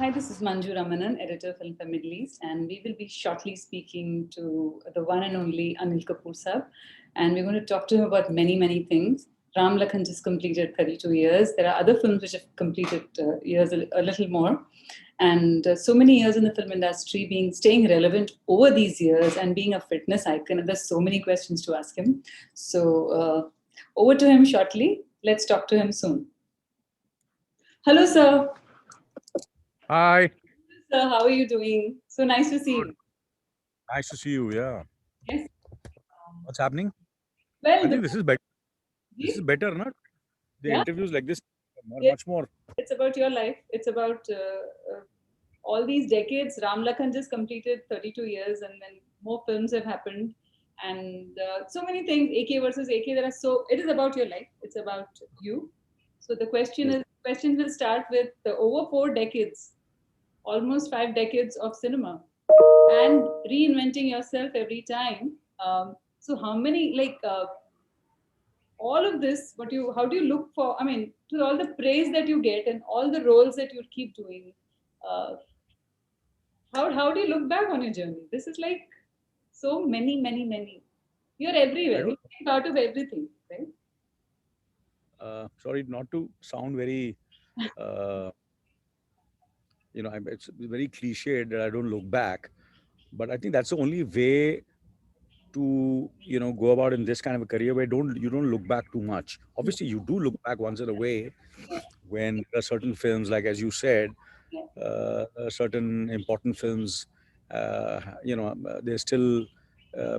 Hi, this is Manju Ramanan, editor of Film for Middle East, and we will be shortly speaking to the one and only Anil Kapoor Sahab, and we're going to talk to him about many, many things. Ram Lakhan just completed 32 years. There are other films which have completed years a little more, and so many years in the film industry, staying relevant over these years, and being a fitness icon. And there's so many questions to ask him. So over to him shortly. Let's talk to him soon. Hello, sir. Hi. Sir, how are you doing? So nice to see you. Nice to see you. Yeah. Yes. What's happening? Well, I think this is better. This is Ji? better, not the Yeah, interviews like this. yes. Much more. It's about your life. It's about all these decades. Ram Lakhan just completed 32 years, and then more films have happened, and so many things. AK versus AK. There are so. It is about your life. It's about you. So the question Yes. is, questions will start with over 4 decades, almost 5 decades of cinema, and reinventing yourself every time. So how many all of this, how do you look for, I mean, to all the praise that you get and all the roles that you keep doing, uh, how do you look back on your journey? This is like so many, you're I everywhere, don't. you're part of everything, right? Sorry, not to sound very. Uh, it's very cliched that I don't look back, but I think that's the only way to go about in this kind of a career where you don't look back too much. Yeah, Obviously, you do look back once in a way yeah, when there are certain films, like as you said, yeah. certain important films. There's still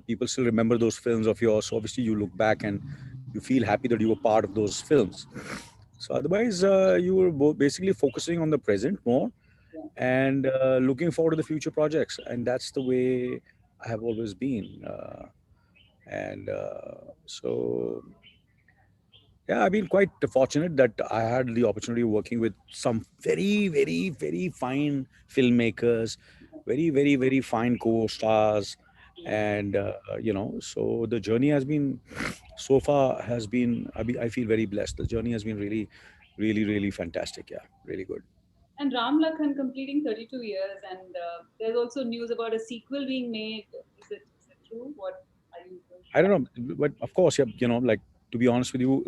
people still remember those films of yours. So obviously, you look back and you feel happy that you were part of those films. So otherwise, you were basically focusing on the present more Yeah. and looking forward to the future projects. And that's the way I have always been. And so yeah, I've been quite fortunate that I had the opportunity of working with some very fine filmmakers, very fine co-stars, and so the journey has been so far has been. I feel very blessed. The journey has been really fantastic. Yeah, really good. And Ram Lakhan completing 32 years, and there's also news about a sequel being made. Is it true? What are you going I to don't know, but of course, yeah, like to be honest with you,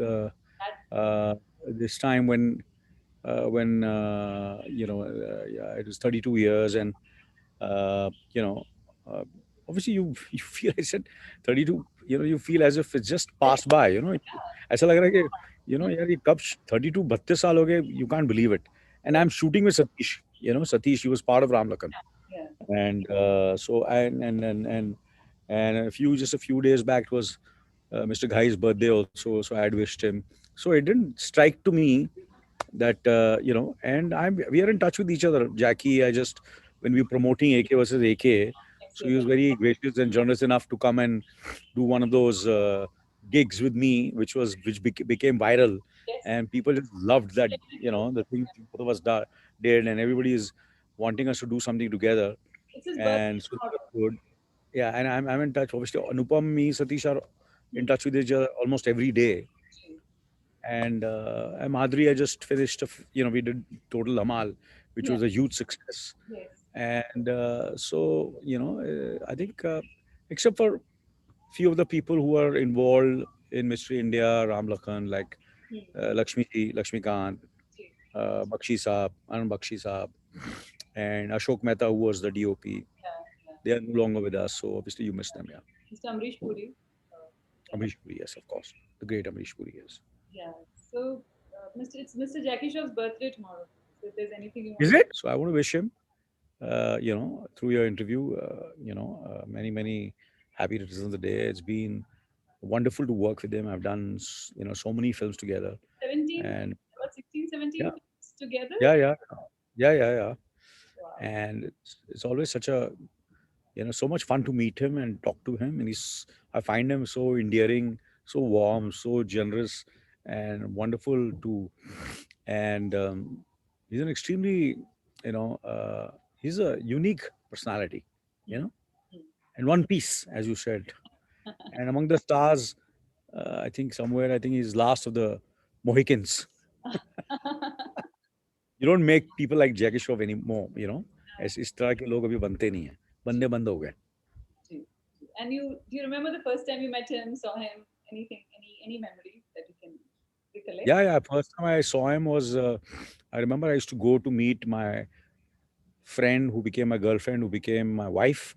add? this time yeah, it was 32 years and uh, you know, uh, obviously you feel, I said 32, you feel as if it's just passed by, ऐसा लग रहा है कि, यार ये कब 32 32 साल हो गए, you can't believe it. And Yeah, I'm shooting with Satish, Satish, he was part of Ram Lakhan. yeah. And so, and just a few days back, it was Mr. Ghai's birthday also, so I had wished him. So it didn't strike to me that and we are in touch with each other. Jackie, I just when we were promoting AK versus AK, so he was Excellent. very gracious and generous enough to come and do one of those gigs with me, became viral, Yes. and people just loved that. The thing both of us did, and everybody is wanting us to do something together, It's his birthday and so tomorrow. that's good. Yeah, and I'm in touch. Obviously, Anupam, me, Satish are in touch with each other almost every day. And Madhuri, I just finished, we did Total Amal, which Yeah. was a huge success. Yes. And so, I think, except for few of the people who are involved in Mystery India, Ram Lakhan, like Hmm. Lakshmikant, Yes. Bakshi Saab, Anand Bakshi Saab, and Ashok Mehta, who was the DOP. Yeah. Yeah. They are no longer with us, so obviously you miss them, yeah. Mr. Amrish Puri. Yeah. Amrish Puri, yes, of course. The great Amrish Puri, yes. Yeah. So, it's Mr. Jackie Shaw's birthday tomorrow. So, if there's anything you Is want to. it? So I want to wish him through your interview, many happy returns of the day. It's been wonderful to work with him. I've done, so many films together, 17, and about 16, yeah, 17 films together? yeah, yeah, yeah. Wow. And it's always such a, so much fun to meet him and talk to him. And I find him so endearing, so warm, so generous, and wonderful too. And he's an extremely, you know, uh, he's a unique personality, you Hmm. know, and one piece, as you said. And among the stars, I think he's last of the Mohicans. You don't make people like Jackie Shroff anymore, you know. इस तरह के लोग अभी बनते नहीं हैं, बनने बंद हो गए. Ji, ji. And do you remember the first time you met him, saw him, anything, any memory that you can recollect? Yeah. First time I saw him was, I remember I used to go to meet my friend who became my girlfriend, who became my wife,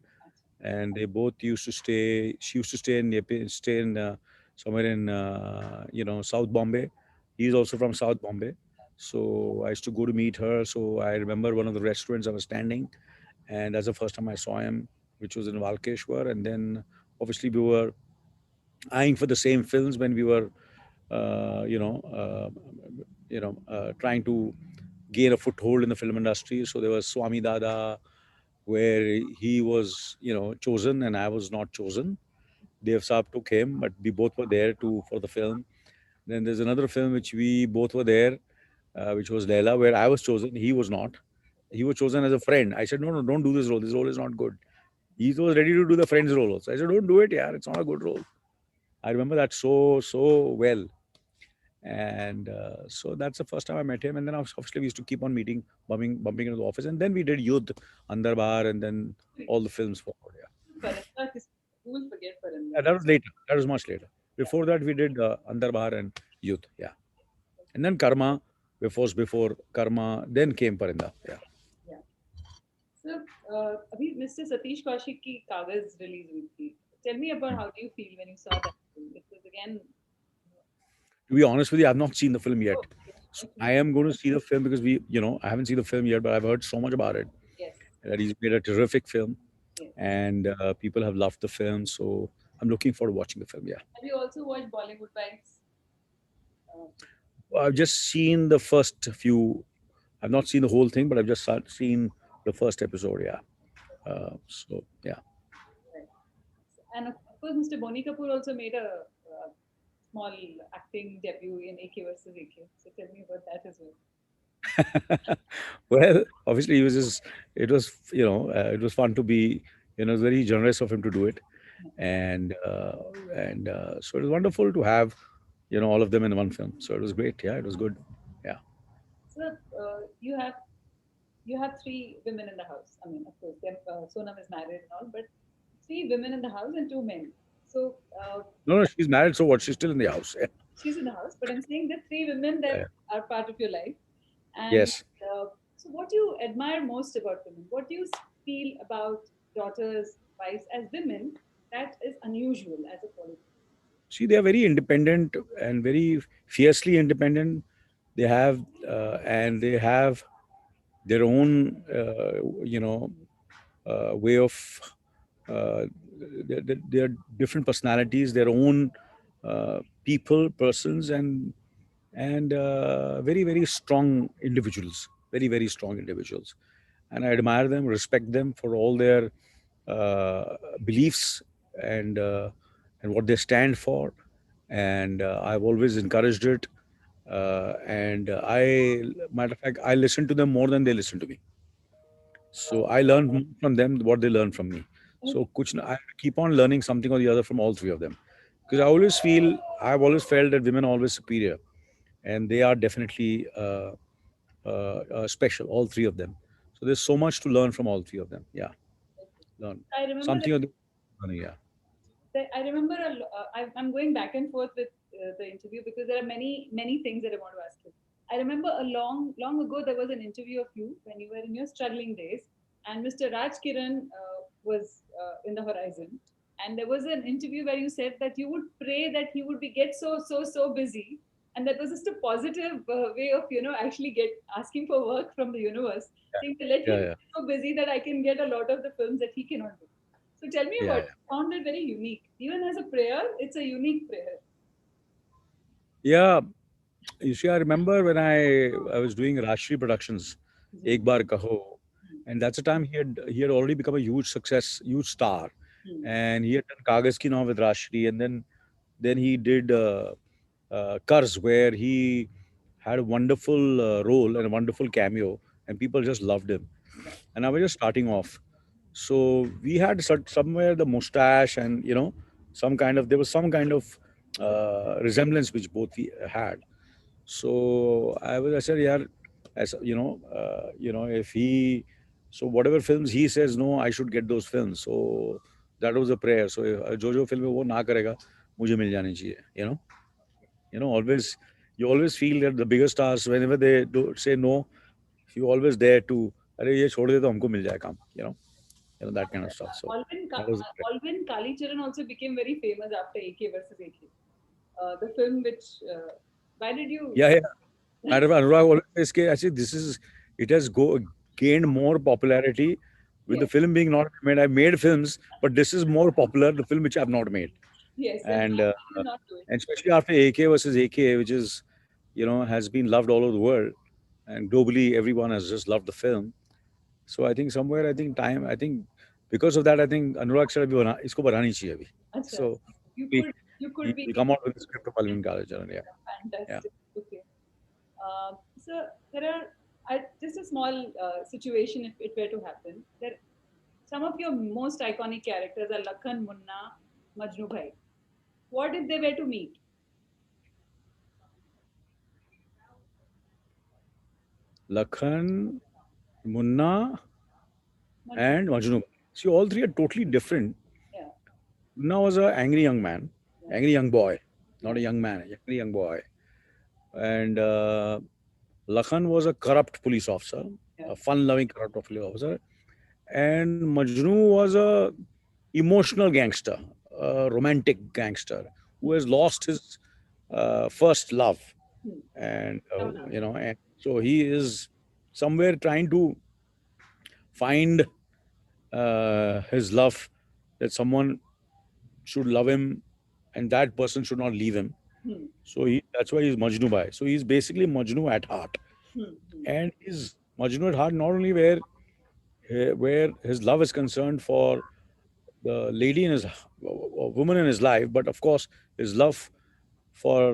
and they both used to stay. She used to stay in somewhere in South Bombay. He's also from South Bombay, so I used to go to meet her. So I remember one of the restaurants I was standing, and that's the first time I saw him, which was in Valkeshwar. And then obviously we were eyeing for the same films when we were, uh, you know, uh, trying to gain a foothold in the film industry. So there was Swami Dada, where he was, chosen, and I was not chosen. Dev Saab took him, but we both were there for the film. Then there's another film which we both were there, which was Leila, where I was chosen. He was not. He was chosen as a friend. I said, no, no, don't do this role. This role is not good. He was ready to do the friend's role also. I said, don't do it, yeah. It's not a good role. I remember that so well. And so that's the first time I met him. And then obviously we used to keep on meeting, bumping into the office. And then we did Yudh, Andar Bahar, and then all the films followed. Yeah. Who will forget Yeah, Parinder? that was later. That was much later. Before that, we did Andar Bahar and Yudh. Yeah. And then Karma, before Karma, then came Parinda. Yeah. Yeah. So, अभी Mr. Satish Kaushik की कागज release हुई थी. Tell me about how do you feel when you saw that film? It was again. To be honest with you, I've not seen the film yet. Oh, So okay. I am going to see the film because I haven't seen the film yet, but I've heard so much about it. Yes. That he's made a terrific film, Yes. and people have loved the film. So I'm looking forward to watching the film. Yeah. Have you also watched Bollywood Bites? I've just seen the first few. I've not seen the whole thing, but I've just seen the first episode. Yeah. So yeah. Right. And of course, Mr. Boni Kapoor also made a small acting debut in AK versus AK. So tell me about that as well. Well, obviously, it was fun to be, it was very generous of him to do it, and so it was wonderful to have, all of them in one film. So it was great. Yeah, it was good. Yeah. So you have three women in the house. I mean, of course, Sonam is married and all, but three women in the house and two men. So No, no, she's married. So what? She's still in the house. Yeah. she's in the house, but I'm saying the three women Yeah. that are part of your life. And Yes. so, what do you admire most about women? What do you feel about daughters, wives as women that is unusual as a quality? See, they are very independent and very fiercely independent. And they have their own, way of, uh, their different personalities, their own persons, and very strong individuals, very strong individuals. And I admire them, respect them for all their beliefs, and what they stand for. And I've always encouraged it. And matter of fact, I listen to them more than they listen to me. So I learn more from them what they learn from me. So I keep on learning something or the other from all three of them, because I've always felt that women are always superior, and they are definitely special, all three of them. So there's so much to learn from all three of them. Yeah, learn I remember something or the yeah. I remember I'm going back and forth with the interview because there are many things that I want to ask you. I remember a long ago there was an interview of you when you were in your struggling days, and Mr. Raj Kiran was in the horizon, and there was an interview where you said that you would pray that he would get so busy, and that was just a positive way of actually get asking for work from the universe, saying to let him Yeah, yeah, be so busy that I can get a lot of the films that he cannot do. So tell me yeah, about it. I found it very unique. Even as a prayer, it's a unique prayer. yeah. You see, I remember when I was doing Rashri Productions, Ek Baar Kaho, and that's the time he had already become a huge success, huge star, Hmm. and he had done Kagas Ki Naam with Rashri, and then he did Karz, where he had a wonderful role and a wonderful cameo, and people just loved him. And I was just starting off, so we had somewhere the mustache, and there was some kind of resemblance which both we had. So I said, yeah, as if he, so whatever films he says no, I should get those films. So that was a prayer. So जो film है वो ना करेगा, मुझे मिल जानी चाहिए. Always, you always feel that the bigger stars, whenever they do say no, you always dare to, अरे ये छोड़ दे तो हमको मिल जाए काम. That kind of stuff. So that was the prayer. Alvin Kalicharan also became very famous after AK versus AK. The film which, why did you? Yeah, yeah. Anurag always says, "Ke, actually, it has gained more popularity with the Yes, film being not made. I made films, but this is more popular, the film which I have not made. yes, And I did not do it. and especially after AK versus AK, which is, has been loved all over the world, and globally, everyone has just loved the film. So I think somewhere, I think because of that, I think Anurag said, "Abhi isko banani chahiye abhi." Acha, So you we, could you he could be will come out with the script of Alvin Kalacharan. Yeah, yeah. fantastic. Okay. So there are just a small situation if it were to happen. There, some of your most iconic characters are Lakhan, Munna, Majnu Bhai. What if they were to meet? Lakhan, Munna, Majnu, and Majnu. See, all three are totally different. yeah, Munna was an angry young man, yeah, angry young boy, not yeah, a young man, angry young boy. And Lakhan was a corrupt police officer, yeah. a fun-loving corrupt police officer. And Majnu was a emotional gangster, a romantic gangster who has lost his first love, Hmm. and Somehow. and so he is somewhere trying to find his love, that someone should love him and that person should not leave him. Hmm. So that's why he's Majnu Bhai. So he's basically Majnu at heart. Hmm. Hmm. And he's Majnu at heart not only where his love is concerned for the lady in his woman in his life, but of course his love for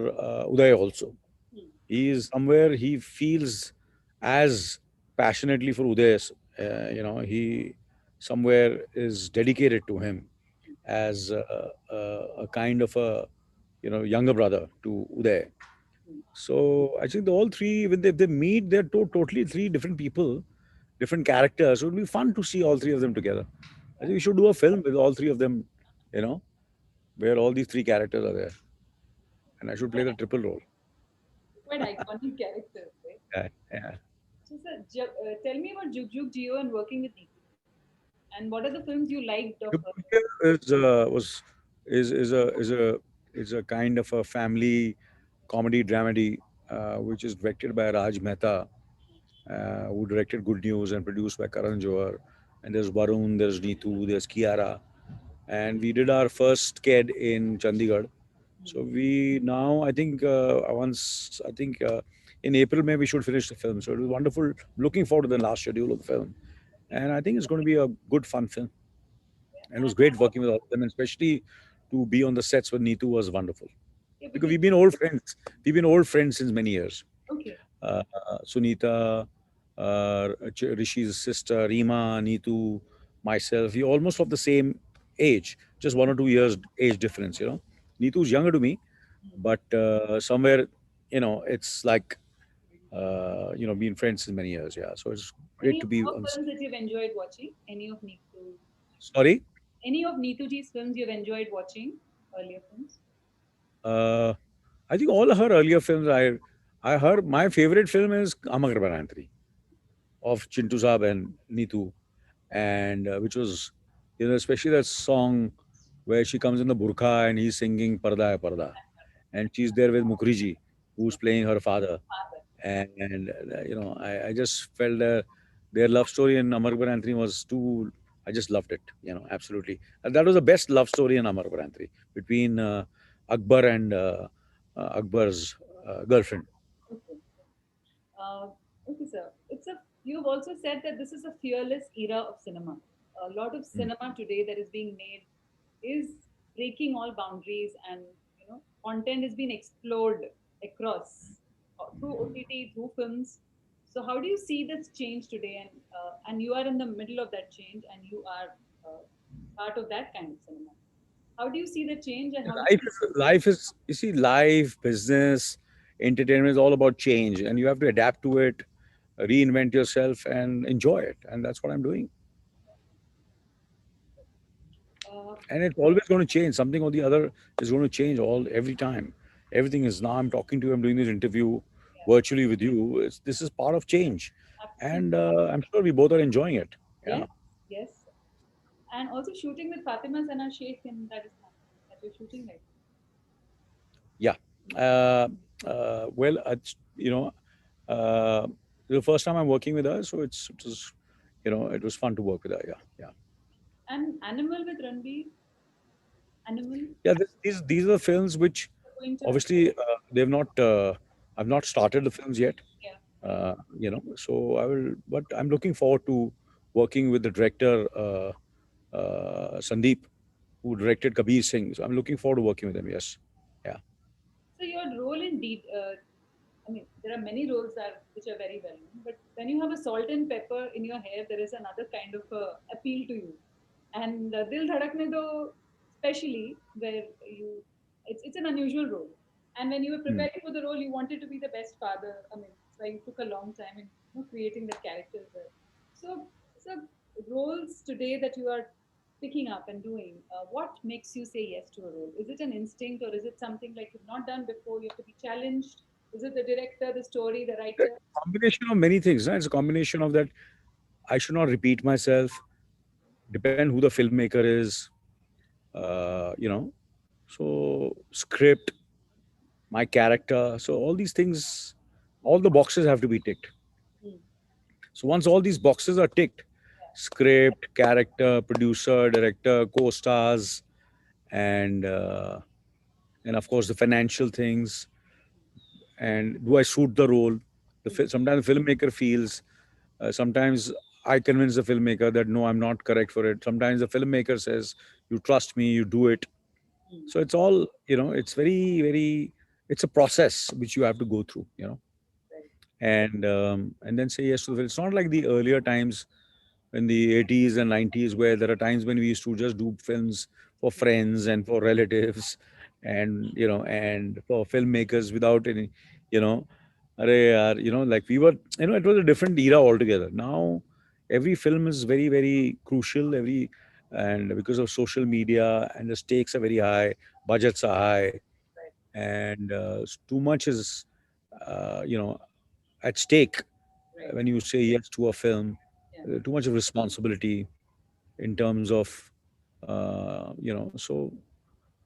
Uday also. Hmm. He is somewhere he feels as passionately for Uday. He somewhere is dedicated to him as a kind of a younger brother to Uday. Hmm. So I think all three, when they meet, they're totally three different people, different characters. So it would be fun to see all three of them together. I think we should do a film with all three of them, you know, where all these three characters are there, and I should play the triple role. Quite iconic characters, right? Yeah, yeah. So, sir, tell me about Jug Jug Geo and working with Neetu. And what are the films you liked of her? Jupiter is a kind of a family comedy dramedy, which is directed by Raj Mehta, who directed Good News and produced by Karan Johar. And there's Varun, there's Neetu, there's Kiara. And we did our first KED in Chandigarh. So we now, I think, in April, May, we should finish the film. So it was wonderful. Looking forward to the last schedule of the film. And I think it's going to be a good, fun film. And it was great working with all of them, and especially to be on the sets with Neetu was wonderful. Yeah, Because because, we've been old friends. We've been old friends since many years. okay, Sunita, Rishi's sister, Rima, Neetu, myself, we almost of the same age, just 1 or 2 years age difference. Neetu's younger to me, but somewhere, it's like, been friends since many years. Yeah. So it's any great of to be her on. films that you've enjoyed watching? Any of Neetu? Sorry. Any of Neetu ji's films you've enjoyed watching? Earlier films? Uh, I think all her earlier films, I heard my favorite film is Amagar Barantri of Chintu Saab and Neetu, and which was, especially that song where she comes in the burqa and he's singing Parda Hai Parda, and she's there with Mukherjee, who's playing her father, Father. and I just felt their love story in Amar Barantri was too. I just loved it, absolutely. And that was the best love story in Amar Barantri between Akbar and Akbar's girlfriend. Okay. Uh, okay, sir. You've also said that this is a fearless era of cinema. A lot of Mm. cinema today that is being made is breaking all boundaries, and content is being explored across through OTT, through films. So, how do you see this change today? And you are in the middle of that change, and you are uh, part of that kind of cinema. How do you see the change, and how do You see, life, business, entertainment is all about change, and you have to adapt to it. reinvent yourself and enjoy it. And that's what I'm doing. Uh, And it's always going to change. Something or the other is going to change all every time. Everything is now. I'm talking to you. I'm doing this interview yeah, virtually with you. This is part of change, absolutely. and I'm sure we both are enjoying it. Yes, Yeah, yes. And also shooting with Fatima Sana Sheikh in Rajasthan that you're shooting right yeah. Uh, well, uh, the first time I'm working with her, so it was, it was fun to work with her. Yeah, yeah, now. And Animal with Ranbir, Animal, yeah. These are the films which you're going to, obviously they've not. I've not started the films yet. yeah. So I will, but I'm looking forward to working with the director Sandeep, who directed Kabir Singh. So I'm looking forward to working with him. Yes, yeah. So your role in I mean, there are many roles that which are very well known, but when you have a salt and pepper in your hair, there is another kind of appeal to you. And Dil Dhadakne Do, especially where it's an unusual role. And when you were Hmm. preparing for the role, you wanted to be the best father. I mean, it's why you took a long time in creating that character as well. So roles today that you are picking up and doing, what makes you say yes to a role? Is it an instinct or is it something like you've not done before? You have to be challenged. Is it the director, the story, the It's writer? a combination of many things. Right? It's a combination of that. I should not repeat myself. Depend who the filmmaker is. So script, my character. So all these things, all the boxes have to be ticked. Hmm. So once all these boxes are ticked, script, character, producer, director, co-stars, and and of course the financial things, and do I suit the role? Sometimes the filmmaker feels, sometimes I convince the filmmaker that no, I'm not correct for it. Sometimes the filmmaker says, you trust me, you do it. Hmm. So it's all, it's very, very, it's a process which you have to go through, Right. and then say yes to the film. It's not like the earlier times in the 80s and 90s where there are times when we used to just do films for friends and for relatives and for filmmakers without any, you know arey yaar, like we were, it was a different era altogether. Now every film is very, very crucial, and because of social media, and the stakes are very high, budgets are high, Right. and too much is at stake Right. when you say yes to a film. Yeah. Too much of responsibility in terms of so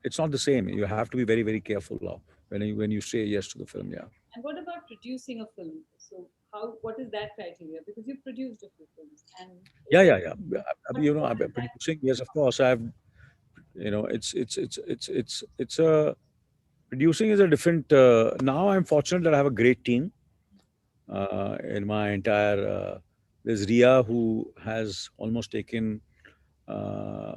it's not the same. You have to be very, very careful now when you say yes to the film. Yeah, And what about producing a film? So what is that criteria? Because you've produced a few films, and yeah, it's yeah, yeah. what is that? Producing, yes, of course. I've it's a producing is a different. Now I'm fortunate that I have a great team in my entire. There's Ria, who has almost taken uh,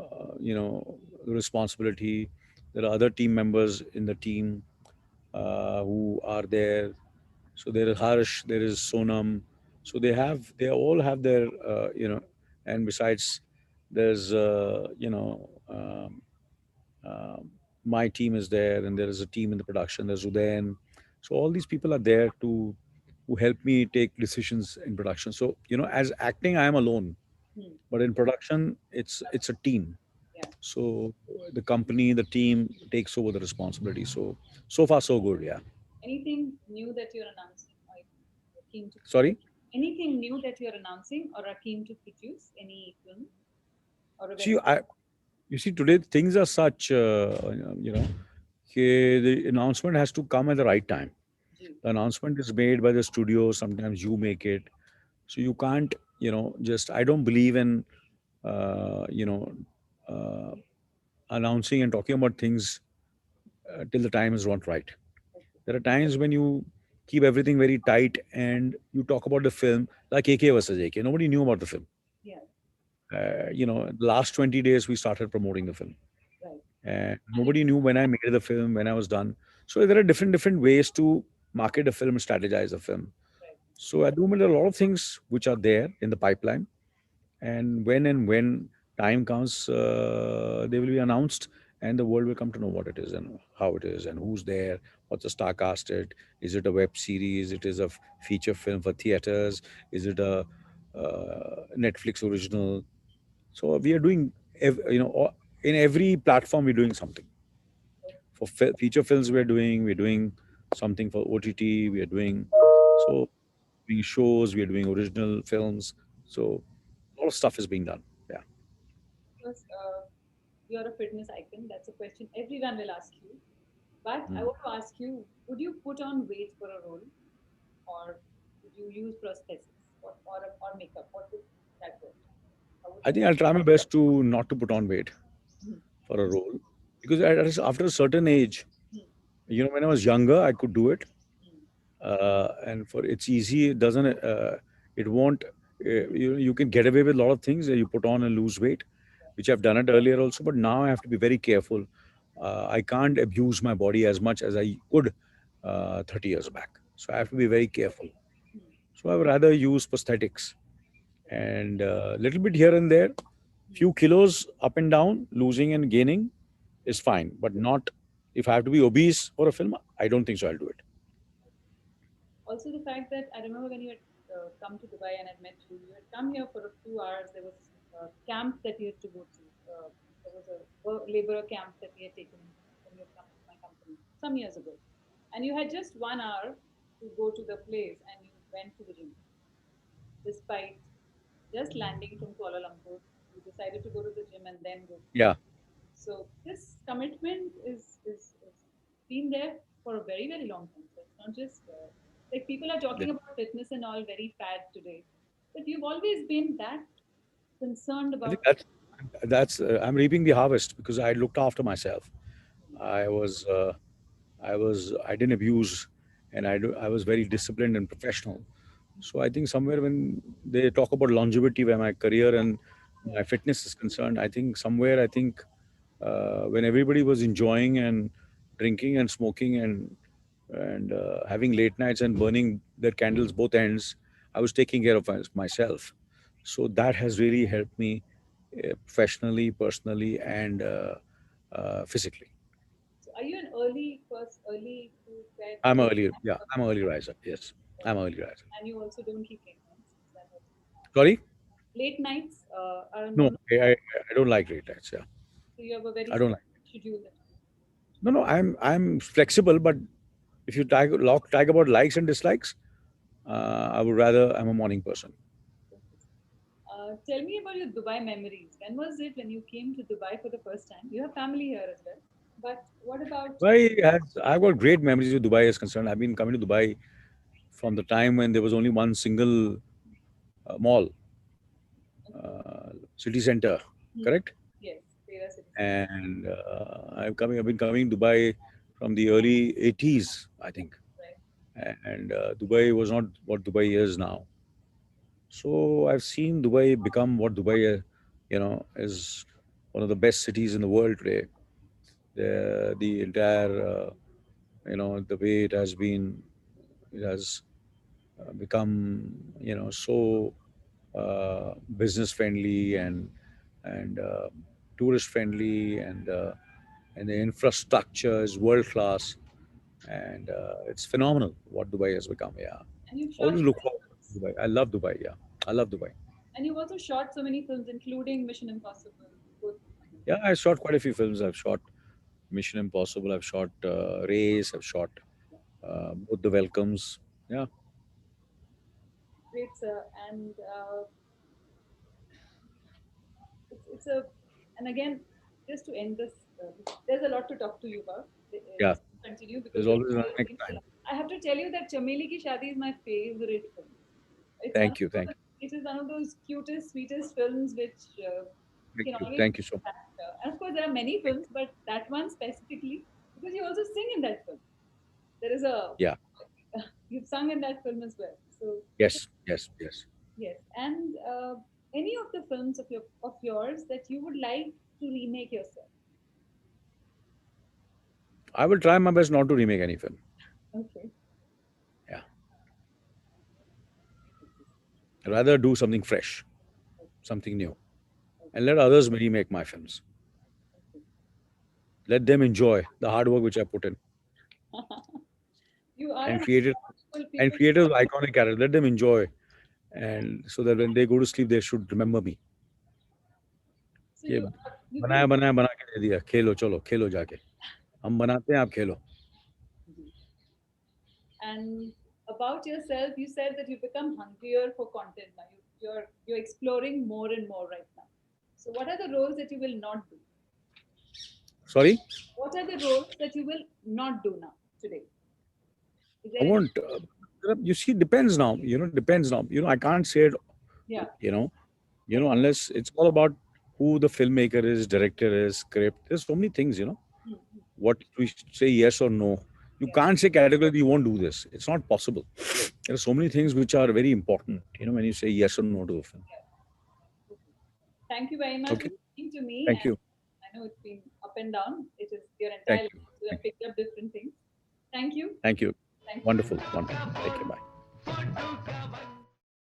responsibility. There are other team members in the team who are there. So there is Harsh, there is Sonam. So they all have their, and besides, there's, my team is there, and there is a team in the production. There's Udayan. So all these people are there to who help me take decisions in production. So as acting, I am alone, Hmm. but in production, it's a team. Yeah. So the company, the team takes over the responsibility. So far so good. Yeah. Anything new that you're announcing, or you're keen to? Sorry. Anything new that you're announcing, or are keen to produce any film or a web See, you see, today things are such, the announcement has to come at the right time. series? The announcement is made by the studio. Sometimes you make it, so you can't, just. I don't believe in, uh, announcing and talking about things till the time is not right. Okay. There are times when you keep everything very tight and you talk about the film like AK versus AK. Nobody knew about the film. Yeah. The last 20 days we started promoting the film. Right. And And it, nobody knew when I made the film, when I was done. So there are different ways to market a film, strategize a film. right. So at the moment, there are a lot of things which are there in the pipeline, and when, and when time comes, they will be announced, and then and the world will come to know what it is and how it is and who's there, what's the star casted, is it a web series, it is a feature film for theaters, is it a Netflix original. So we are doing, in every platform we're doing something. For feature films, we're doing something for OTT. We are doing so doing shows. We are doing original films. So a lot of stuff is being done. Yeah. Because you're a fitness icon. That's a question everyone will ask you. But I Mm. want to ask you, would you put on weight for a role, or would you use prosthetics or makeup? What would that work? How would I that? think I'll try my best to not to put on weight Mhm. for a role because after a certain age, Mhm. when I was younger, I could do it, Mhm. and for it's easy. It doesn't. It won't. You can get away with a lot of things that you put on and lose weight, which I've done it earlier also. But now I have to be very careful. I can't abuse my body as much as I could 30 years back. So I have to be very careful. Mhm. So I would rather use prosthetics and a little bit here and there, Mhm. few kilos up and down, losing and gaining is fine, but not if I have to be obese for a film. I don't think so. I'll do it. Also, the fact that I remember when you had come to Dubai and I'd met you, you had come here for a few hours. There was a camp that you had to go to. There was a laborer camp that we had taken when you had come to my company some years ago. And you had just 1 hour to go to the place and you went to the gym despite just landing from Kuala Lumpur. You decided to go to the gym and then go. Yeah. So this commitment is been there for a very very long time. So it's not just like people are Yeah. talking about fitness and all very fad today, but you've always been that concerned I think about. that's I'm reaping the harvest because I looked after myself. I was I didn't abuse, and I was very disciplined and professional. So I think somewhere when they talk about longevity, where my career and my fitness is concerned, I think somewhere I think when everybody was enjoying and drinking and smoking and having late nights and burning their candles both ends, I was taking care of myself. So that has really helped me professionally, personally, and physically. So are you an early first early to bed I'm late early. Yeah, night, I'm an early riser. Yes, I'm an early riser. and you also don't keep late nights? Is that also Sorry? late nights are a No, no? I don't like late nights. Yeah, So you have a very I don't like. schedule that No, no, I'm flexible, but if you talk about likes and dislikes, I would rather I'm a morning person. you tell me about your Dubai memories. When was it when you came to Dubai for the first time? You have family here as well. But what about I've got great memories with Dubai is concerned. I've been coming to Dubai from the time when there was only one single mall, city center, hmm, correct? yes, Tera City Center, And I've been coming to Dubai from the early 80s, I think. right? And Dubai was not what Dubai is now. So I've seen Dubai become what Dubai, is one of the best cities in the world today. The entire, the way it has become, so business friendly and tourist friendly, and the infrastructure is world class, and it's phenomenal what Dubai has become. Yeah, And you've shot always so look many forward to films. Dubai. I love Dubai. Yeah, I love Dubai. And you've also shot so many films, including Mission Impossible. Both. Yeah, I shot quite a few films. I've shot Mission Impossible. I've shot Race. I've shot both the Welcomes. Yeah, Great, sir. And it's a, and again, just to end this, there's a lot to talk to you about. yeah. Let's continue because There's we have always other next things. time. I have to tell you that Chameli Ki Shadi is my favorite film. It's one of Thank you. those, Thank you. it is one of those cutest, sweetest films which Thank can you. always Thank you so much. impact. And of course, there are many films, but that one specifically, because you also sing in that film. There is a Yeah. you've sung in that film as well. So it's a, Yes. Yes. Yes. yes. And any of the films of yours that you would like to remake yourself? I will try my best not to remake any film. Okay. Yeah. Rather do something fresh, something new, and let others remake my films. Okay. Let them enjoy the hard work which I put in You are and an created people. iconic character. Let them enjoy, and so that when they go to sleep, they should remember me. So ये you've been. बनाया बनाया बना के दे दिया, खेलो चलो खेलो जाके, हम बनाते हैं आप खेलो. And about yourself, you said that you become hungrier for content now. You're exploring more and more right now. So what are the roles that you will not do? Sorry, What are the roles that you will not do now today? Is I there any? won't. You see, depends now. Depends now. I can't say it. Yeah. Unless it's all about who the filmmaker is, director is, script. There's so many things. What we say yes or no. You can't say categorically you won't do this. It's not possible. There are so many things which are very important. When you say yes or no to a film. Thank you very much Okay. for speaking to me. Thank you. I know it's been up and down. It is your entire Thank life. you. You have picked up different things. Thank you. Thank you. Thank you. Wonderful. Wonderful. Take care. Bye.